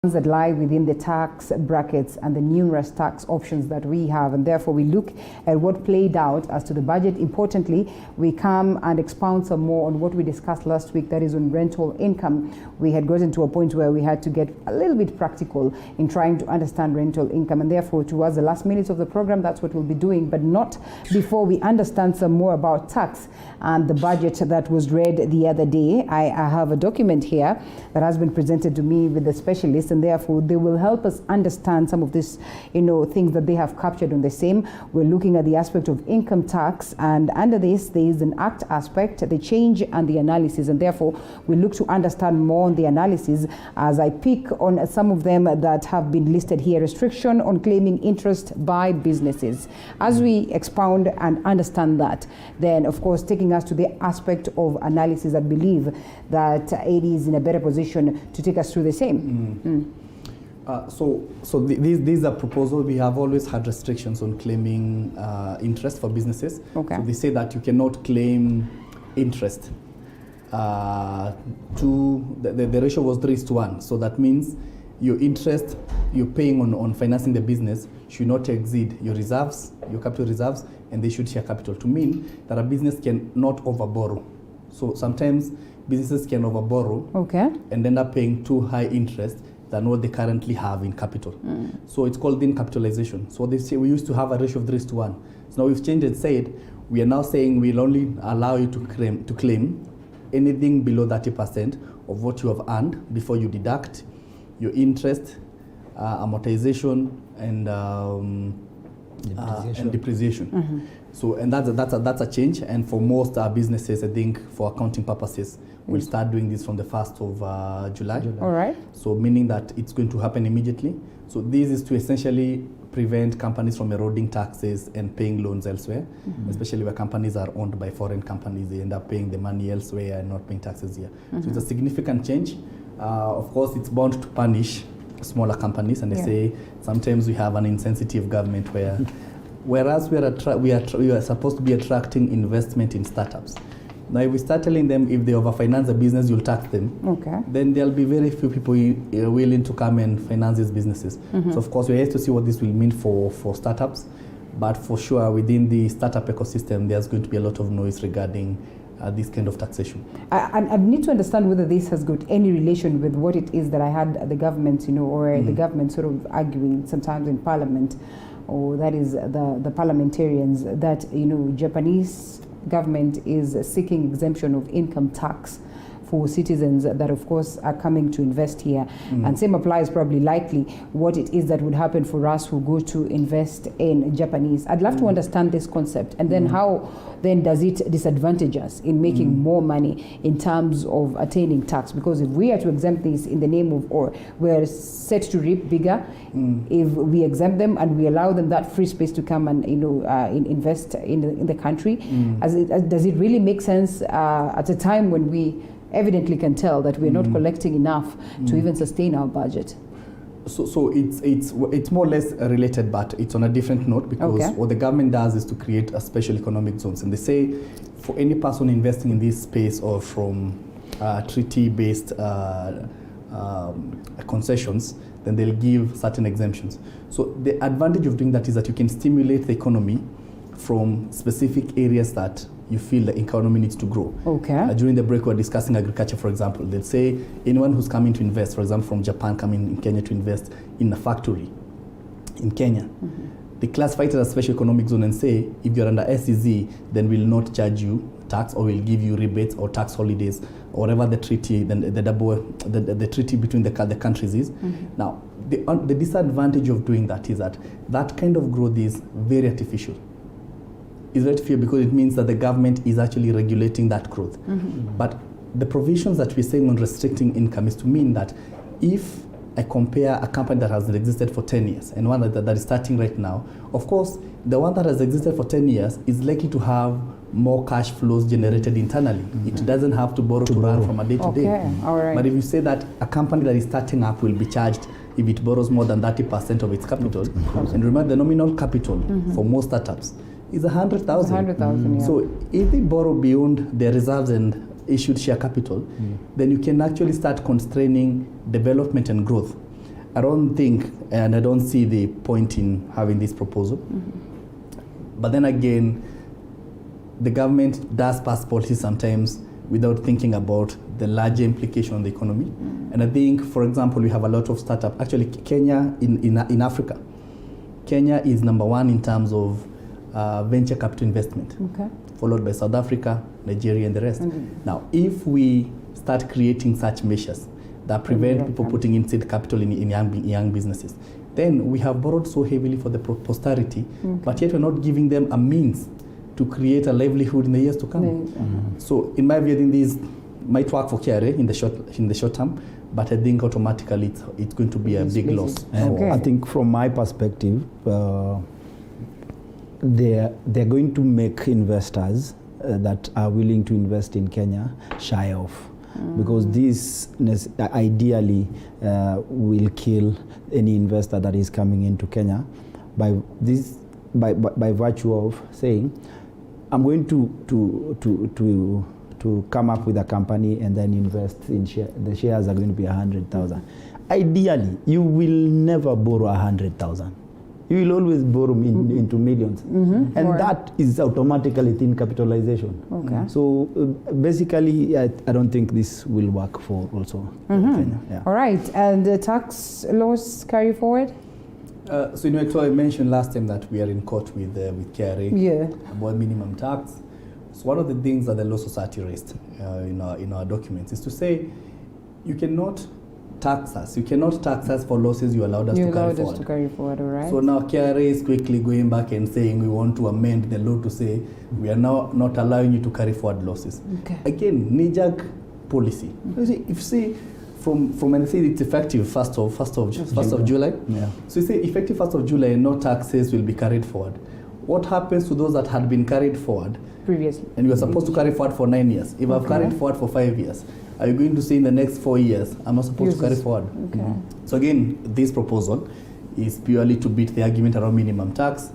that lie within the tax brackets and the numerous tax options that we have, and therefore we look at what played out as to the budget. Importantly, we come and expound some more on what we discussed last week, that is on rental income. We had gotten to a point where we had to get a little bit practical in trying to understand rental income, and therefore towards the last minutes of the program, that's what we'll be doing, but not before we understand some more about tax and the budget that was read the other day. I have a document here that has been presented to me with the specialists, and therefore they will help us understand some of these, things that they have captured on the same. We're looking at the aspect of income tax, and under this there is an act aspect, the change and the analysis, and therefore we look to understand more on the analysis as I pick on some of them that have been listed here. Restriction on claiming interest by businesses. As we expound and understand that, then of course taking us to the aspect of analysis, I believe that AD is in a better position to take us through the same. These are proposals. We have always had restrictions on claiming interest for businesses. Okay. So they say that you cannot claim interest. The ratio was 3:1. So that means your interest you're paying on financing the business should not exceed your reserves, your capital reserves, and they should share capital, to mean that a business cannot overborrow. So sometimes businesses can overborrow, okay, and end up paying too high interest than what they currently have in capital. So it's called thin capitalization. So they say we used to have a ratio of 3:1. So now we've changed and said we are now saying we'll only allow you to claim anything below 30% of what you have earned before you deduct your interest, amortization, and depreciation. So, and that's a change. And for most businesses, I think for accounting purposes, we'll start doing this from the 1st of July. All right. So meaning that it's going to happen immediately. So this is to essentially prevent companies from eroding taxes and paying loans elsewhere, especially where companies are owned by foreign companies. They end up paying the money elsewhere and not paying taxes here. So it's a significant change. Of course, it's bound to punish smaller companies, and they say sometimes we have an insensitive government whereas we are supposed to be attracting investment in startups. Now, if we start telling them if they overfinance a business, you'll tax them, then there'll be very few people willing to come and finance these businesses. So, of course, we have to see what this will mean for startups. But for sure, within the startup ecosystem, there's going to be a lot of noise regarding this kind of taxation. I need to understand whether this has got any relation with what it is that I had the government, or the government sort of arguing sometimes in Parliament, or that is the parliamentarians, that Japanese government is seeking exemption of income tax for citizens that of course are coming to invest here. And same applies probably likely what it is that would happen for us who go to invest in Japanese. I'd love to understand this concept, and then how then does it disadvantage us in making more money in terms of attaining tax? Because if we are to exempt this in the name of, or we're set to reap bigger if we exempt them and we allow them that free space to come and invest in the country, does it really make sense at a time when we evidently can tell that we're not collecting enough to even sustain our budget? So it's more or less related, but it's on a different note, because what the government does is to create a special economic zones, and they say for any person investing in this space or from treaty-based concessions, then they'll give certain exemptions. So the advantage of doing that is that you can stimulate the economy from specific areas that you feel the economy needs to grow. During the break, we were discussing agriculture, for example. They'll say anyone who's coming to invest, for example, from Japan coming in Kenya to invest in a factory in Kenya, they classify it as a special economic zone and say, if you're under SEZ, then we'll not charge you tax, or we'll give you rebates or tax holidays, or whatever the treaty, then the treaty between the countries is. Now, the disadvantage of doing that is that kind of growth is very artificial. Is very fear, because it means that the government is actually regulating that growth. But the provisions that we're saying on restricting income is to mean that if I compare a company that has existed for 10 years and one that is starting right now, of course, the one that has existed for 10 years is likely to have more cash flows generated internally. It doesn't have to borrow to run from a day to day. But if you say that a company that is starting up will be charged if it borrows more than 30% of its capital, and remember the nominal capital for most startups is 100,000. So if they borrow beyond their reserves and issued share capital, then you can actually start constraining development and growth. I don't think, and I don't see the point in having this proposal. But then again, the government does pass policies sometimes without thinking about the larger implication on the economy. And I think, for example, we have a lot of startup. Actually, Kenya in Africa, Kenya is number one in terms of venture capital investment, followed by South Africa, Nigeria, and the rest. Now, if we start creating such measures that prevent people putting in seed capital in young businesses, then we have borrowed so heavily for the posterity, but yet we're not giving them a means to create a livelihood in the years to come. So in my view, I think these might work for KRA in the short term, but I think automatically it's going to be a big loss. I think from my perspective, they're going to make investors that are willing to invest in Kenya shy off. Because this ideally will kill any investor that is coming into Kenya by virtue of saying, I'm going to come up with a company and then invest in the shares are going to be 100,000. Ideally, you will never borrow 100,000. You will always borrow into millions. And that is automatically thin capitalization. So basically, I don't think this will work for also Kenya. Yeah. All right, and the tax laws carry forward? So I mentioned last time that we are in court with KRA about minimum tax. So one of the things that the Law Society raised in our documents is to say, you cannot tax us. You cannot tax us for losses you allowed us to carry forward. All right. So now KRA is quickly going back and saying we want to amend the law to say we are now not allowing you to carry forward losses. Again, knee-jerk policy. If you see from when I say it's effective 1st of July. So you say effective 1st of July, no taxes will be carried forward. What happens to those that had been carried forward previously? And you were supposed to carry forward for 9 years. If I've carried forward for 5 years, are you going to say in the next 4 years, I'm not supposed to carry forward? So again, this proposal is purely to beat the argument around minimum tax.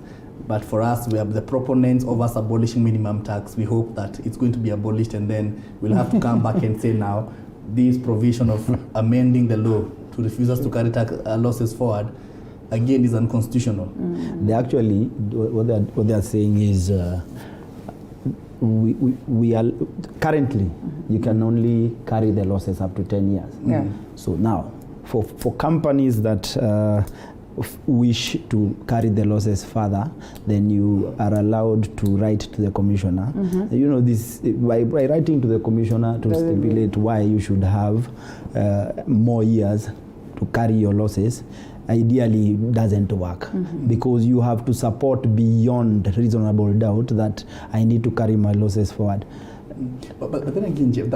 But for us, we have the proponents of us abolishing minimum tax. We hope that it's going to be abolished, and then we'll have to come back and say now, this provision of amending the law to refuse us to carry tax losses forward, again, is unconstitutional. They actually, what they are saying is, we are currently you can only carry the losses up to 10 years. So now for companies that wish to carry the losses further, then you are allowed to write to the commissioner. You know, this by writing to the commissioner to stipulate why you should have more years to carry your losses. Ideally doesn't work because you have to support beyond reasonable doubt that I need to carry my losses forward. But then again, Jeff,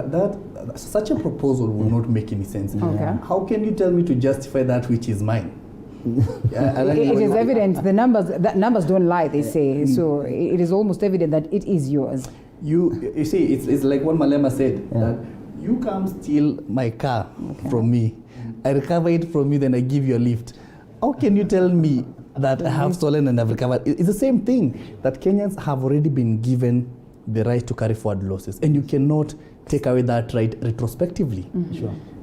such a proposal will not make any sense. How can you tell me to justify that which is mine? It is evident. The numbers don't lie, they say. So it is almost evident that it is yours. You see, it's like what Malema said, that you come steal my car from me. I recover it from you, then I give you a lift. How can you tell me that I have stolen and I've recovered? It's the same thing, that Kenyans have already been given the right to carry forward losses, and you cannot take away that right retrospectively.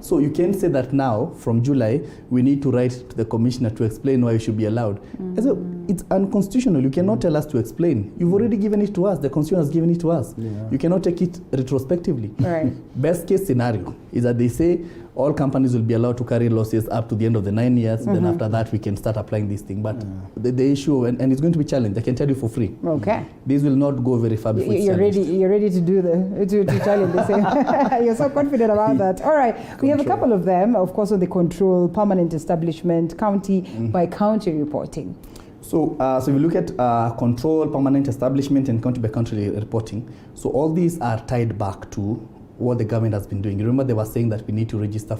So you can say that now, from July, we need to write to the commissioner to explain why you should be allowed. So it's unconstitutional. You cannot tell us to explain. You've already given it to us. The constitution has given it to us. You cannot take it retrospectively. Best case scenario is that they say all companies will be allowed to carry losses up to the end of the 9 years. Then after that, we can start applying this thing. But the issue, and it's going to be challenged. I can tell you for free. This will not go very far before you're ready to do to challenge this. You're so confident about that. All right. We have a couple of them, of course, on the control, permanent establishment, county by county reporting. So if you look at control, permanent establishment, and county by county reporting, so all these are tied back to what the government has been doing. Remember, they were saying that we need to register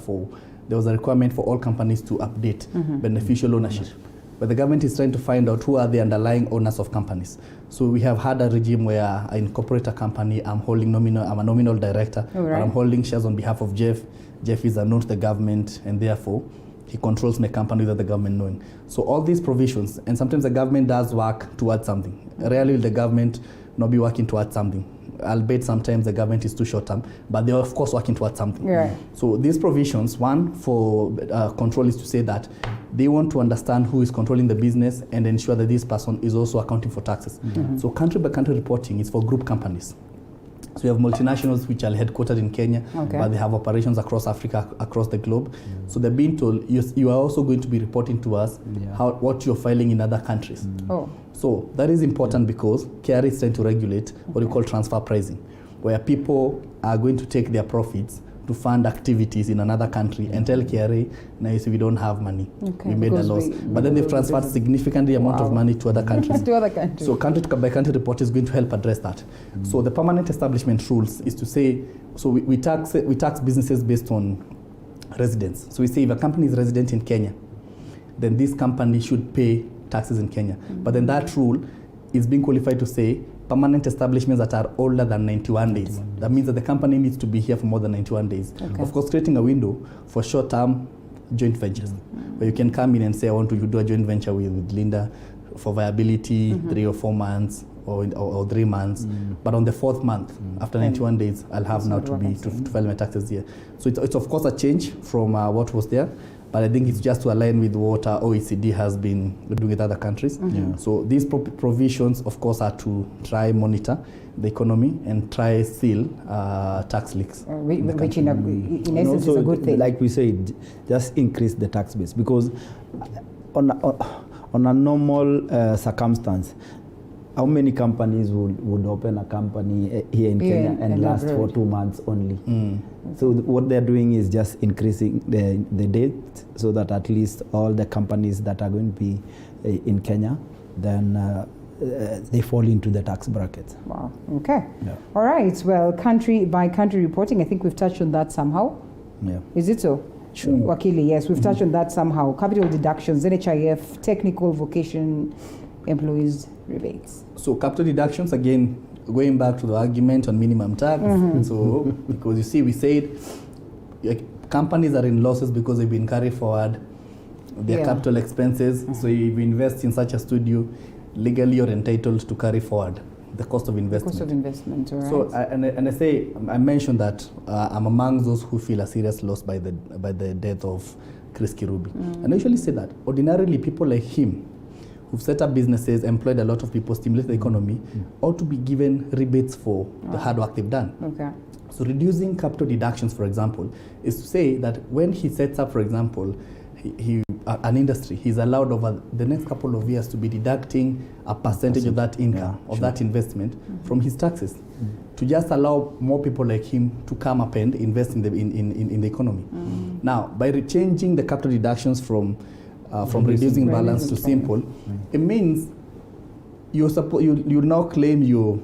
there was a requirement for all companies to update beneficial ownership. But the government is trying to find out who are the underlying owners of companies. So we have had a regime where I incorporate a company, I'm a nominal director, but I'm holding shares on behalf of Jeff. Jeff is unknown to the government, and therefore he controls my company without the government knowing. So all these provisions, and sometimes the government does work towards something. Rarely will the government not be working towards something. albeit sometimes the government is too short term, but they're of course working towards something. Yeah. So these provisions, one for control is to say that they want to understand who is controlling the business and ensure that this person is also accounting for taxes. So country by country reporting is for group companies. So we have multinationals which are headquartered in Kenya, but they have operations across Africa, across the globe. So they're being told, you are also going to be reporting to us what you're filing in other countries. So that is important because KRA is trying to regulate what we call transfer pricing, where people are going to take their profits to fund activities in another country and tell KRA, now you see we don't have money, we made a loss. But then they've transferred significantly amount of money to other countries. So country by country report is going to help address that. So the permanent establishment rules is to say, so we tax businesses based on residence. So we say if a company is resident in Kenya, then this company should pay taxes in Kenya. But then that rule is being qualified to say permanent establishments that are older than 91 days. That means that the company needs to be here for more than 91 days. Of course, creating a window for short-term joint ventures, where you can come in and say, I want to do a joint venture with Linda for viability, 3 or 4 months, or 3 months. But on the 4th month, after 91 days, I'll have now to file my taxes here. So it's of course a change from what was there. But I think it's just to align with what OECD has been doing with other countries. So these provisions, of course, are to try monitor the economy and try seal tax leaks. Which in essence is a good thing. Like we said, just increase the tax base, because on a normal circumstance, how many companies would open a company here in Kenya and last for 2 months only? So what they're doing is just increasing the date so that at least all the companies that are going to be in Kenya, then they fall into the tax bracket. Wow, okay. All right, well, country by country reporting, I think we've touched on that somehow. Is it so? Sure. Wakili, yes, we've touched on that somehow. Capital deductions, NHIF, technical vocation, employees rebates. So capital deductions, again, going back to the argument on minimum tax. So because you see, we said companies are in losses because they've been carried forward their capital expenses. So if you invest in such a studio, legally you're entitled to carry forward the cost of investment. Cost of investment, all right. So I mentioned that I'm among those who feel a serious loss by the death of Chris Kirubi. And I usually say that ordinarily people like him, who've set up businesses, employed a lot of people, stimulated the economy, ought to be given rebates for the hard work they've done. So reducing capital deductions, for example, is to say that when he sets up, for example, an industry, he's allowed over the next couple of years to be deducting a percentage of that income, of that investment from his taxes, to just allow more people like him to come up and invest in the economy. Now, by changing the capital deductions from reducing balance to simple, it means you now claim your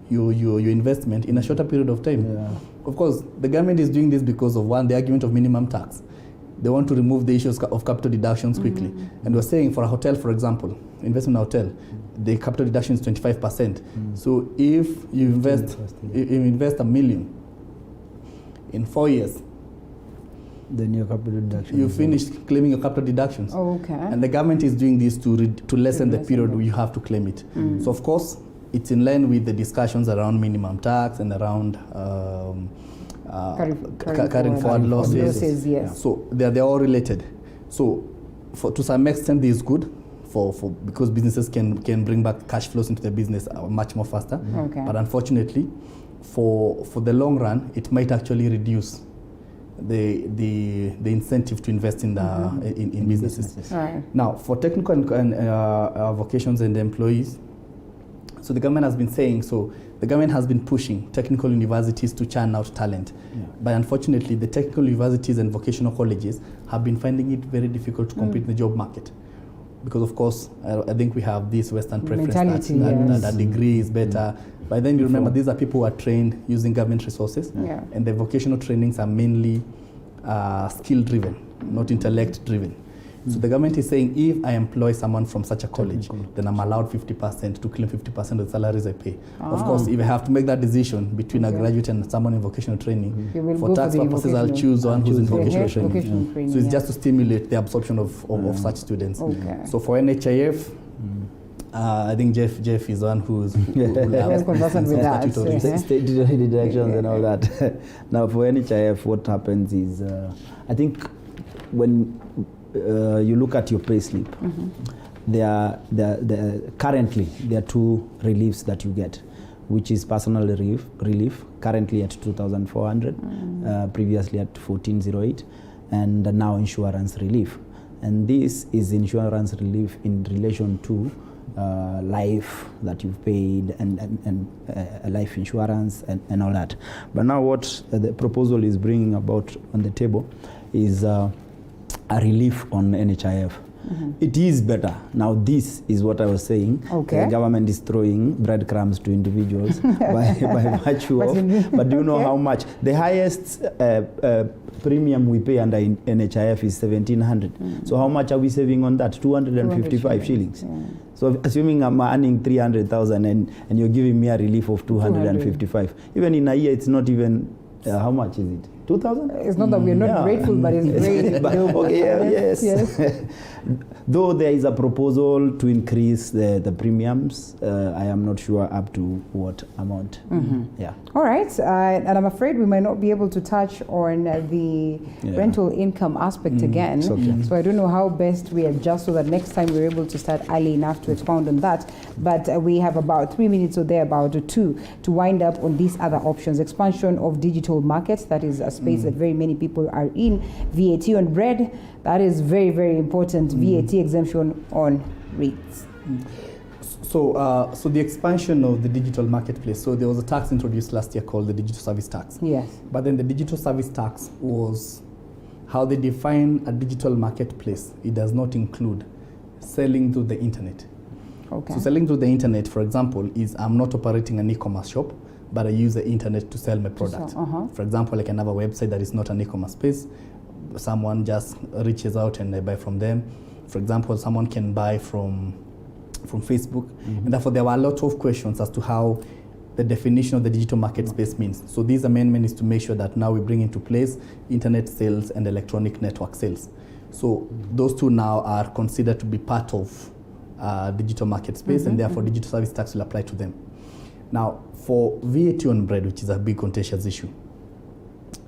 investment in a shorter period of time. Of course, the government is doing this because of one, the argument of minimum tax. They want to remove the issues of capital deductions quickly. And we're saying for a hotel, for example, investment in a hotel, the capital deduction is 25%. So if you invest $1 million in 4 years, then your capital deduction. You finish claiming your capital deductions. And the government is doing this to lessen the period where you have to claim it. So of course, it's in line with the discussions around minimum tax and around carrying forward losses. So they're all related. So to some extent, this is good because businesses can bring back cash flows into the business much more faster. But unfortunately, for the long run, it might actually reduce the incentive to invest in businesses. Now, for technical and vocations and employees, so the government has been saying, the government has been pushing technical universities to churn out talent. But unfortunately, the technical universities and vocational colleges have been finding it very difficult to compete in the job market. Because of course, I think we have this Western preference that degree is better. But then you remember, these are people who are trained using government resources. And the vocational trainings are mainly skill-driven, not intellect-driven. So the government is saying, if I employ someone from such a college, then I'm allowed 50% to claim 50% of the salaries I pay. Of course, if I have to make that decision between a graduate and someone in vocational training, for tax purposes, I'll choose one who's in vocational training. So it's just to stimulate the absorption of such students. So for NHIF, I think Jeff is one who's conversant with that. State deductions and all that. Now, for NHIF, what happens is, I think when you look at your payslip, currently there are two reliefs that you get, which is personal relief currently at 2,400, previously at 1,408, and now insurance relief. And this is insurance relief in relation to life that you've paid and life insurance and all that. But now what the proposal is bringing about on the table is a relief on NHIF. It is better. Now this is what I was saying. The government is throwing breadcrumbs to individuals by virtue of, but do you know how much? The highest premium we pay under NHIF is 1,700. So how much are we saving on that? 255 shillings. So assuming I'm earning 300,000 and you're giving me a relief of 255. Even in a year, it's not even, how much is it? 2,000? It's not that we're not grateful, but it's great. Yes. Though there is a proposal to increase the premiums, I am not sure up to what amount. All right, and I'm afraid we might not be able to touch on the rental income aspect again. So I don't know how best we adjust so that next time we're able to start early enough to expound on that. But we have about 3 minutes or thereabout, or two, to wind up on these other options. Expansion of digital markets, that is a space that very many people are in. VAT on bread, that is very, very important. VAT exemption on rates. So the expansion of the digital marketplace. So there was a tax introduced last year called the digital service tax. Yes. But then the digital service tax was how they define a digital marketplace. It does not include selling through the internet. So selling through the internet, for example, is I'm not operating an e-commerce shop, but I use the internet to sell my product. For example, I can have a website that is not an e-commerce space. Someone just reaches out and I buy from them. For example, someone can buy from Facebook. And therefore, there were a lot of questions as to how the definition of the digital market space means. So this amendment is to make sure that now we bring into place internet sales and electronic network sales. So those two now are considered to be part of digital market space, and therefore digital service tax will apply to them. Now, for VAT on bread, which is a big contentious issue,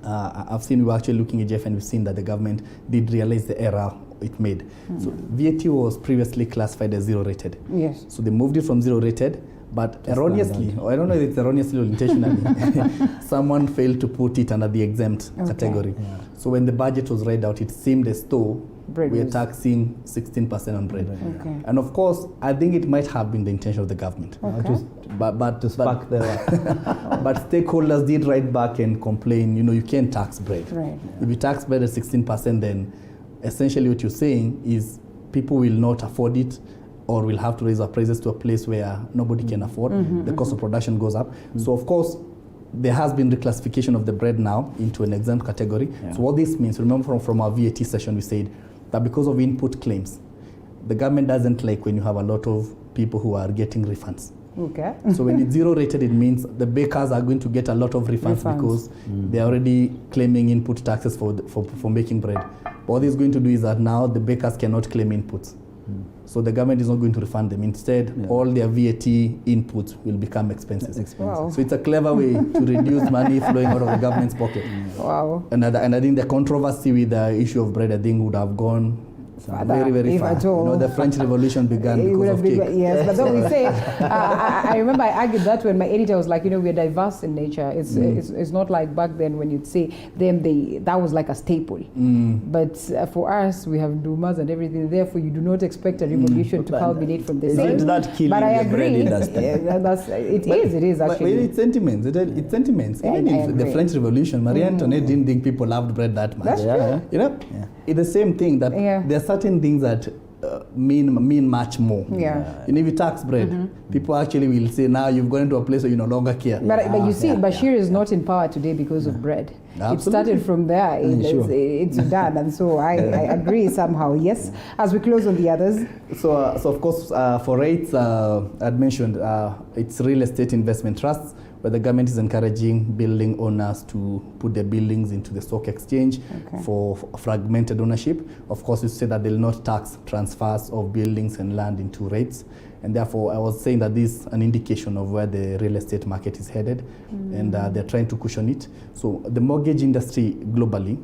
we were actually looking at Jeff, and we've seen that the government did realize the error it made. So VAT was previously classified as zero rated. Yes. So they moved it from zero rated, but erroneously, or I don't know if it's erroneously or intentionally, someone failed to put it under the exempt category. So when the budget was read out, it seemed as though we are taxing 16% on bread. And of course, I think it might have been the intention of the government. But stakeholders did write back and complain, you can't tax bread. If you tax bread at 16%, then essentially what you're saying is people will not afford it, or will have to raise our prices to a place where nobody can afford. The cost of production goes up. So of course, there has been reclassification of the bread now into an exempt category. So what this means, remember from our VAT session, we said that because of input claims, the government doesn't like when you have a lot of people who are getting refunds. So when it's zero rated, it means the bakers are going to get a lot of refunds. Because they're already claiming input taxes for making bread. But what it's going to do is that now the bakers cannot claim inputs. So the government is not going to refund them. Instead, all their VAT inputs will become expenses. So it's a clever way to reduce money flowing out of the government's pocket. And I think the controversy with the issue of bread, I think, would have gone very, very far. The French Revolution began because of cake. Yes, but then we say, I remember I argued that when my editor was like, we're diverse in nature. It's not like back then when you'd say them, that was like a staple. But for us, we have Dumas and everything. Therefore, you do not expect a revolution to culminate from the same. But I agree. It is actually. But it's sentiments. It's sentiments. Even in the French Revolution, Marie Antoinette didn't think people loved bread that much. That's true. It's the same thing that there are certain things that mean much more. If you tax bread, people actually will say, now you've gone into a place where you no longer care. But you see, Bashir is not in power today because of bread. Absolutely. It started from there. It's done. And so I agree somehow. Yes. As we close on the others. So of course, for rates, I'd mentioned it's real estate investment trusts, where the government is encouraging building owners to put their buildings into the stock exchange for fragmented ownership. Of course, you say that they'll not tax transfers of buildings and land into rates. And therefore, I was saying that this is an indication of where the real estate market is headed, and they're trying to cushion it. So the mortgage industry globally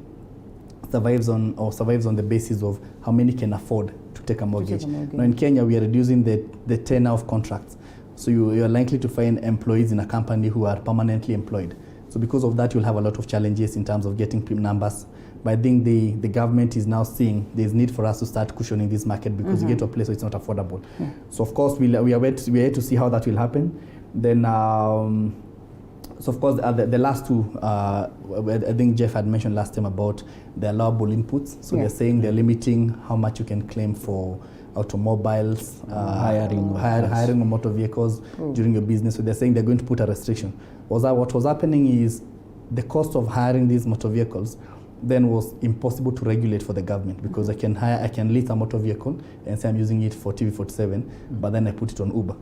survives on the basis of how many can afford to take a mortgage. Now in Kenya, we are reducing the tenure of contracts. So you are likely to find employees in a company who are permanently employed. So because of that, you'll have a lot of challenges in terms of getting numbers. But I think the government is now seeing there's need for us to start cushioning this market, because you get to a place where it's not affordable. So of course, we are yet to see how that will happen. Then, so of course, the last two, I think Jeff had mentioned last time about the allowable inputs. So they're saying they're limiting how much you can claim for automobiles, hiring of motor vehicles during your business. So they're saying they're going to put a restriction. What was happening is the cost of hiring these motor vehicles then was impossible to regulate for the government, because I can lease a motor vehicle and say I'm using it for TV47, but then I put it on Uber.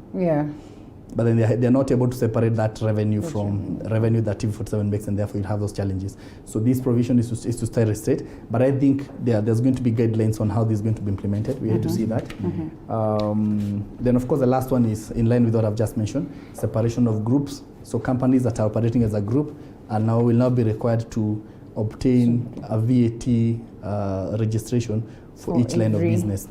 But then they're not able to separate that revenue from revenue that TV47 makes, and therefore you have those challenges. So this provision is to stay restricted, but I think there's going to be guidelines on how this is going to be implemented. We have to see that. Then of course the last one is in line with what I've just mentioned, separation of groups. So companies that are operating as a group will now be required to obtain a VAT registration for each line of business.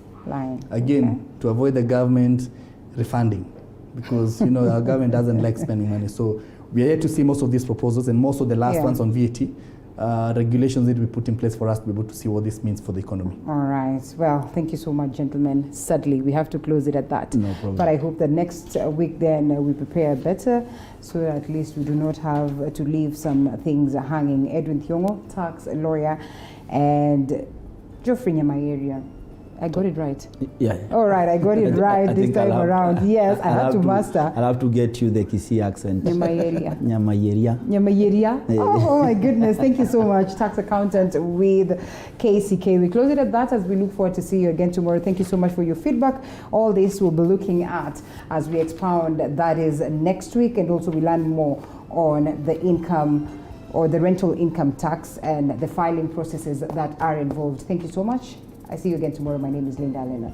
Again, to avoid the government refunding, because our government doesn't like spending money. So we are yet to see most of these proposals, and most of the last ones on VAT. Regulations need to be put in place for us to be able to see what this means for the economy. All right. Well, thank you so much, gentlemen. Sadly, we have to close it at that. No problem. But I hope that next week then we prepare better, so that at least we do not have to leave some things hanging. Edwin Thiongo, tax lawyer, and Geoffrey Nyamayeria. I got it right. Yeah. All right, I got it right this time around. Yes, I had to master. I'll have to get you the Kisii accent. Nyamayeria. Nyamayeria. Nyamayeria. Oh my goodness. Thank you so much, tax accountant with KCK. We close it at that as we look forward to see you again tomorrow. Thank you so much for your feedback. All this we'll be looking at as we expound, that is next week, and also we learn more on the income or the rental income tax and the filing processes that are involved. Thank you so much. I see you again tomorrow. My name is Linda Alena.